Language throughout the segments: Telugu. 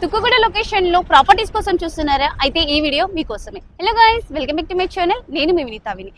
తుక్కుగూడ లొకేషన్ లో ప్రాపర్టీస్ కోసం చూస్తున్నారా? అయితే ఈ వీడియో మీకోసమే. Hello guys, welcome back to my channel. నేను మీ వినీత విని.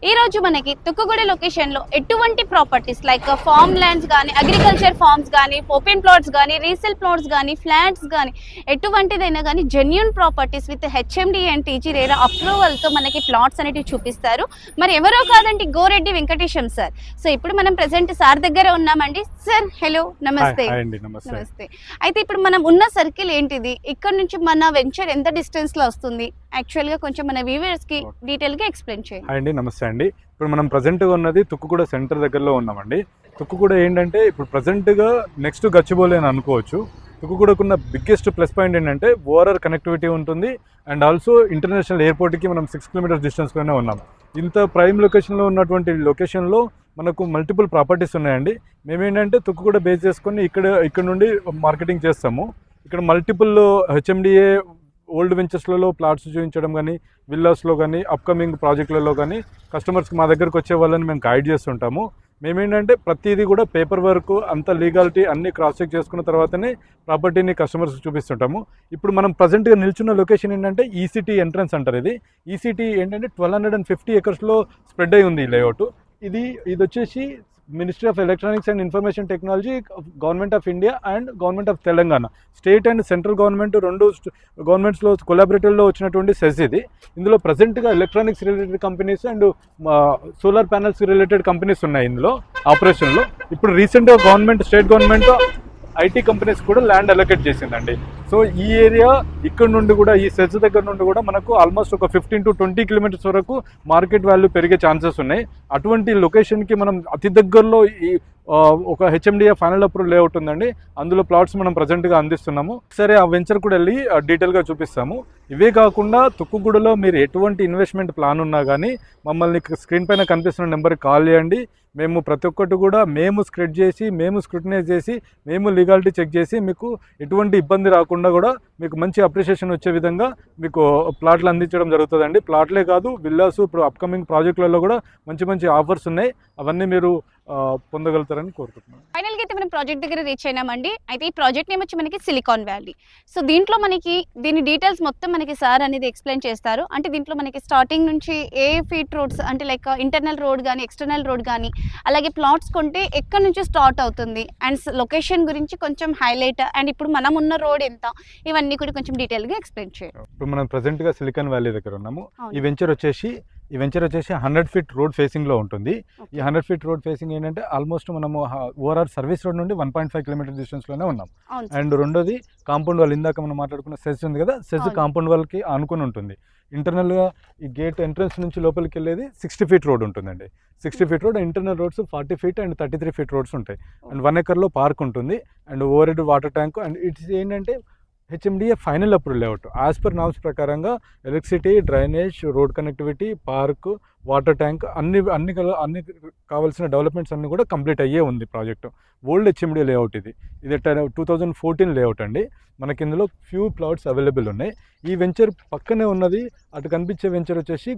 ఈ రోజు మనకి తుక్కుగూడ లొకేషన్ లో ఎటువంటి ప్రాపర్టీస్ లైక్ ఫార్మ్ ల్యాండ్స్ కానీ, అగ్రికల్చర్ ఫార్మ్స్ కానీ, ఓపెన్ ప్లాట్స్ కానీ, రీసేల్ ప్లాట్స్ కానీ, ఫ్లాట్స్ కానీ, ఎటువంటిదైనా కానీ genuine properties with HMD and TG RERA approval తో మనకి ప్లాట్స్ అనేవి చూపిస్తారు. మరి ఎవరో కాదండి, గోరెడ్డి వెంకటేశం సార్. సో ఇప్పుడు మనం ప్రెసెంట్ సార్ దగ్గర ఉన్నామండి. సార్ హలో, నమస్తే. నమస్తే. అయితే ఇప్పుడు మనం ఉన్న సర్కిల్ ఏంటిది, ఇక్కడ నుంచి మన వెంచర్ ఎంత డిస్టెన్స్ లో వస్తుంది, యాక్చువల్ గా కొంచెం మన వ్యూవర్స్ కి డీటెయిల్ గా ఎక్స్ప్లెయిన్ చేయండి. అండి నమస్తే అండి. ఇప్పుడు మనం ప్రజెంట్గా ఉన్నది తుక్కుగూడ సెంటర్ దగ్గరలో ఉన్నామండి. తుక్కుగూడ ఏంటంటే ఇప్పుడు ప్రజెంట్గా నెక్స్ట్ గచ్చిబౌలి అని అనుకోవచ్చు. తుక్కుగూడకున్న బిగ్గెస్ట్ ప్లస్ పాయింట్ ఏంటంటే ఓఆర్ఆర్ కనెక్టివిటీ ఉంటుంది అండ్ ఆల్సో ఇంటర్నేషనల్ ఎయిర్పోర్ట్కి మనం 6 కిలోమీటర్స్ డిస్టెన్స్లోనే ఉన్నాం. ఇంత ప్రైమ్ లొకేషన్లో ఉన్నటువంటి లొకేషన్లో మనకు మల్టిపుల్ ప్రాపర్టీస్ ఉన్నాయండి. మేమేంటంటే తుక్కుగూడ బేస్ చేసుకొని ఇక్కడ నుండి మార్కెటింగ్ చేస్తాము. ఇక్కడ మల్టిపుల్ హెచ్ఎండిఏ ఓల్డ్ వెంచర్స్లలో ప్లాట్స్ చూపించడం కానీ, విల్లాస్లో కానీ, అప్కమింగ్ ప్రాజెక్టులలో కానీ కస్టమర్స్కి మా దగ్గరకు వచ్చే వాళ్ళని మేము గైడ్ చేస్తుంటాము. మేమేంటంటే ప్రతిదీ కూడా పేపర్ వర్క్ అంత లీగాలిటీ అన్నీ క్రాస్ చెక్ చేసుకున్న తర్వాతనే ప్రాపర్టీని కస్టమర్స్కి చూపిస్తుంటాము. ఇప్పుడు మనం ప్రజెంట్గా నిల్చున్న లొకేషన్ ఏంటంటే ఈసీటీ ఎంట్రన్స్ అంటారు. ఇది ఈసీటీ ఏంటంటే 1250 acresలో స్ప్రెడ్ అయి ఉంది ఈ లేఅవుట్. ఇది వచ్చేసి ministry of electronics and information technology, government of India and government of Telangana, state and central government రెండు గవర్నమెంట్స్లో కొలాబరేటివ్లో వచ్చినటువంటి సెస్ ఇది. ఇందులో ప్రజెంట్గా electronics related companies and solar panels related companies ఉన్నాయి ఇందులో ఆపరేషన్లో. ఇప్పుడు రీసెంట్గా స్టేట్ గవర్నమెంట్ ఐటీ కంపెనీస్ కూడా ల్యాండ్ అలొకేట్ చేసిందండి. సో ఈ ఏరియా ఇక్కడ నుండి కూడా, ఈ సెజ్ దగ్గర నుండి కూడా మనకు ఆల్మోస్ట్ ఒక 15 to 20 కిలోమీటర్స్ వరకు మార్కెట్ వాల్యూ పెరిగే ఛాన్సెస్ ఉన్నాయి. అటువంటి లొకేషన్కి మనం అతి దగ్గరలో ఈ ఒక హెచ్ఎండిఏ ఫైనల్ అప్రూవల్ లేఅవుట్ ఉందండి. అందులో ప్లాట్స్ మనం ప్రజెంట్గా అందిస్తున్నాము. సరే, ఆ వెంచర్ కూడా వెళ్ళి డీటెయిల్గా చూపిస్తాము. ఇవే కాకుండా తుక్కుగూడలో మీరు ఎటువంటి ఇన్వెస్ట్మెంట్ ప్లాన్ ఉన్నా కానీ మమ్మల్ని స్క్రీన్ పైన కనిపిస్తున్న నెంబర్కి కాల్ చేయండి. మేము ప్రతి ఒక్కటి కూడా మేము స్క్రూటినైజ్ చేసి మేము లీగాలిటీ చెక్ చేసి మీకు ఎటువంటి ఇబ్బంది రాకుండా కూడా మీకు మంచి అప్రిషియేషన్ వచ్చే విధంగా మీకు ప్లాట్లు అందించడం జరుగుతుందండి. ప్లాట్లే కాదు, విల్లాసు, ఇప్పుడు అప్కమింగ్ ప్రాజెక్టులలో కూడా మంచి ఆఫర్స్ ఉన్నాయి. అవన్నీ మీరు పొందగలుగుతారని కోరుకుంటున్నాను. ఫైనల్గా అయితే మనం ప్రాజెక్ట్ దగ్గర రీచ్ అయినామండి. అయితే ఈ ప్రాజెక్ట్ నేమ్ వచ్చి మనకి సిలికాన్ వ్యాలీ. సో దీంట్లో మనకి దీని డీటెయిల్స్ మొత్తం మనకి సార్ అనేది ఎక్స్ప్లెయిన్ చేస్తారు. అంటే దీంట్లో మనకి స్టార్టింగ్ నుంచి ఏ ఫీట్ రోడ్స్ అంటే లైక్ ఇంటర్నల్ రోడ్ కానీ, ఎక్స్టర్నల్ రోడ్ కానీ, అలాగే ప్లాట్స్ కొంటే ఎక్కడి నుంచి స్టార్ట్ అవుతుంది అండ్ లొకేషన్ గురించి కొంచెం హైలైట్, అండ్ ఇప్పుడు మనం ఉన్న రోడ్ ఎంత, ఇవన్నీ కూడా కొంచెం డీటెయిల్గా ఎక్స్ప్లెయిన్ చేయండి. ఇప్పుడు మనం ప్రజెంట్గా సిలికాన్ వ్యాలీ దగ్గర ఉన్నాము. ఈ వెంచర్ వచ్చేసి 100 ఫీట్ రోడ్ ఫేసింగ్లో ఉంటుంది. ఈ 100 ఫీట్ రోడ్ ఫేసింగ్ ఏంటంటే ఆల్మోస్ట్ మనము ఓఆర్ఆర్ సర్వీస్ రోడ్ నుండి 1.5 కిలోమీటర్ డిస్టెన్స్లోనే ఉన్నాం. అండ్ రెండోది కాంపౌండ్ వాల్, ఇందాక మనం మాట్లాడుకున్న సెజ్ ఉంది కదా, సెజ్ కాంపౌండ్ వాల్కి ఆనుకుని ఉంటుంది. ఇంటర్నల్గా ఈ గేట్ ఎంట్రన్స్ నుంచి లోపలికి వెళ్ళేది 60 ఫీట్ రోడ్ ఉంటుందండి. 60 feet road, internal roads 40 feet and 33 feet roads ఉంటాయి. అండ్ 1 acreలో పార్క్ ఉంటుంది and overhead water tank. And it's ఏంటంటే HMDA final approval layout. As per norms ప్రకారంగా electricity, drainage, road connectivity, park, water tank అన్ని కావాల్సిన డెవలప్మెంట్స్ అన్నీ కూడా కంప్లీట్ అయ్యే ఉంది ప్రాజెక్టు. ఓల్డ్ హెచ్ఎండిఏ లేఅవుట్ ఇది 2014 లేఅవుట్ అండి. మనకి ఇందులో ఫ్యూ ప్లాట్స్ అవైలబుల్ ఉన్నాయి. ఈ వెంచర్ పక్కనే ఉన్నది, అటు కనిపించే వెంచర్ వచ్చేసి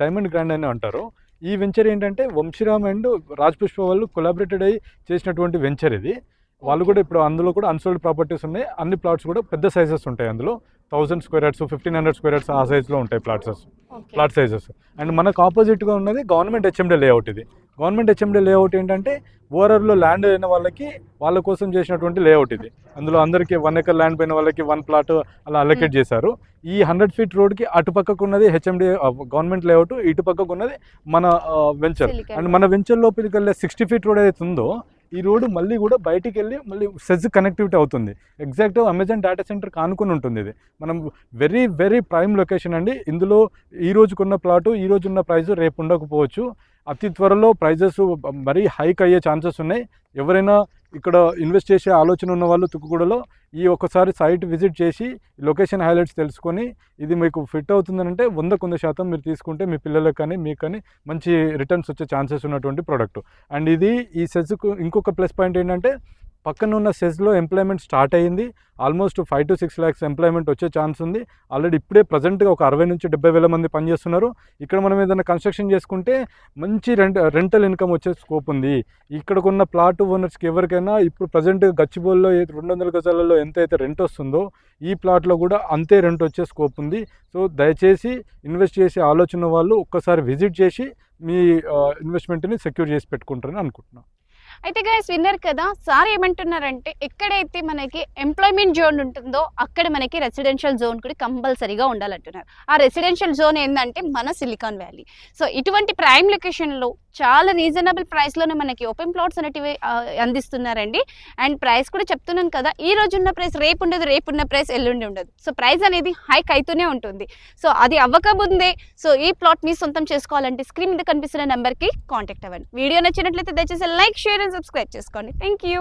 డైమండ్ గ్రాండ్ అని అంటారు. ఈ వెంచర్ ఏంటంటే వంశీరామ్ అండ్ రాజ్ పుష్ప వాళ్ళు కొలాబరేటెడ్ అయ్యి చేసినటువంటి వెంచర్ ఇది. వాళ్ళు కూడా ఇప్పుడు అందులో కూడా అన్సోల్డ్ ప్రాపర్టీస్ ఉన్నాయి. అన్ని ప్లాట్స్ కూడా పెద్ద సైజెస్ ఉంటాయి. అందులో 1000 స్క్వేర్ యార్డ్స్, 1500 స్క్వేర్ యార్డ్స్ ఆ సైజ్లో ఉంటాయి ప్లాట్ సైజెస్. అండ్ మనకు ఆపోజిట్గా ఉన్నది గవర్నమెంట్ హెచ్ఎండిఏ లేఅవుట్. ఇది గవర్నమెంట్ హెచ్ఎండిఏ లేఅవుట్ ఏంటంటే ఓఆర్ఆర్లో ల్యాండ్ అయిన వాళ్ళ కోసం చేసినటువంటి లేఅవుట్ ఇది. అందులో అందరికీ 1 acre ల్యాండ్ పైన వాళ్ళకి 1 ప్లాట్ అలా అలొకేట్ చేశారు. ఈ 100 ఫీట్ రోడ్కి అటుపక్కకు ఉన్నది హెచ్ఎండిఏ గవర్నమెంట్ లేఅవుట్, ఇటు పక్కకు ఉన్నది మన వెంచర్. అండ్ మన వెంచర్ లోపలికి వెళ్ళే 60 ఫీట్ రోడ్ ఏదైతే ఉందో, ఈ రోడ్డు మళ్ళీ కూడా బయటికి వెళ్ళి మళ్ళీ సెజ్ కనెక్టివిటీ అవుతుంది. ఎగ్జాక్ట్ అమెజాన్ డేటా సెంటర్కి ఆనుకుని ఉంటుంది. ఇది మనం వెరీ ప్రైమ్ లొకేషన్ అండి. ఇందులో ఈ రోజుకున్న ప్లాటు, ఈ రోజు ఉన్న ప్రైస్ రేపు ఉండకపోవచ్చు. అతి త్వరలో ప్రైజెస్ మరీ హైక్ అయ్యే ఛాన్సెస్ ఉన్నాయి. ఎవరైనా ఇక్కడ ఇన్వెస్ట్ చేసే ఆలోచన ఉన్న వాళ్ళు తుక్కుగూడలో ఈ ఒక్కసారి సైట్ విజిట్ చేసి లొకేషన్ హైలైట్స్ తెలుసుకొని ఇది మీకు ఫిట్ అవుతుందంటే 100% మీరు తీసుకుంటే మీ పిల్లలకు కానీ మీకు కానీ మంచి రిటర్న్స్ వచ్చే ఛాన్సెస్ ఉన్నటువంటి ప్రోడక్ట్. అండ్ ఇది ఈ సెజ్కు ఇంకొక ప్లస్ పాయింట్ ఏంటంటే పక్కన ఉన్న సెజ్లో ఎంప్లాయ్మెంట్ స్టార్ట్ అయ్యింది. ఆల్మోస్ట్ 5 to 6 lakhs ఎంప్లాయ్మెంట్ వచ్చే ఛాన్స్ ఉంది. ఆల్రెడీ ఇప్పుడే ప్రజెంట్గా ఒక 60 నుంచి 70,000 మంది పనిచేస్తున్నారు. ఇక్కడ మనం ఏదైనా కన్స్ట్రక్షన్ చేసుకుంటే మంచి రెంటల్ ఇన్కమ్ వచ్చే స్కోప్ ఉంది. ఇక్కడకున్న ప్లాట్ ఓనర్స్కి ఎవరికైనా ఇప్పుడు ప్రజెంట్ గచ్చిబౌలిలో 200 గజాలలో ఎంత అయితే రెంట్ వస్తుందో ఈ ప్లాట్లో కూడా అంతే రెంట్ వచ్చే స్కోప్ ఉంది. సో దయచేసి ఇన్వెస్ట్ చేసే ఆలోచన వాళ్ళు ఒక్కసారి విజిట్ చేసి మీ ఇన్వెస్ట్మెంట్ని సెక్యూర్ చేసి పెట్టుకుంటారని అనుకుంటున్నాను. అయితే గైస్ విన్నర్ కదా, సార్ ఏమంటున్నారంటే ఎక్కడైతే మనకి ఎంప్లాయ్మెంట్ జోన్ ఉంటుందో అక్కడ మనకి రెసిడెన్షియల్ జోన్ కూడా కంపల్సరీగా ఉండాలంటున్నారు. ఆ రెసిడెన్షియల్ జోన్ ఏంటంటే మన సిలికాన్ వ్యాలీ. సో ఇటువంటి ప్రైమ్ లొకేషన్లో చాలా రీజనబుల్ ప్రైస్లోనే మనకి ఓపెన్ ప్లాట్స్ అనేటివి అందిస్తున్నారండి. అండ్ ప్రైస్ కూడా చెప్తున్నాను కదా, ఈ రోజు ఉన్న ప్రైస్ రేపు ఉండదు, రేపు ఉన్న ప్రైస్ ఎల్లుండి ఉండదు. సో ప్రైస్ అనేది హైక్ అవుతూనే ఉంటుంది. సో అది అవ్వకముందే సో ఈ ప్లాట్ మీ సొంతం చేసుకోవాలంటే స్క్రీన్ మీద కనిపిస్తున్న నెంబర్కి కాంటాక్ట్ అవ్వండి. వీడియో నచ్చినట్లయితే దయచేసి లైక్, షేర్ అండ్ సబ్స్క్రైబ్ చేసుకోండి. Thank you.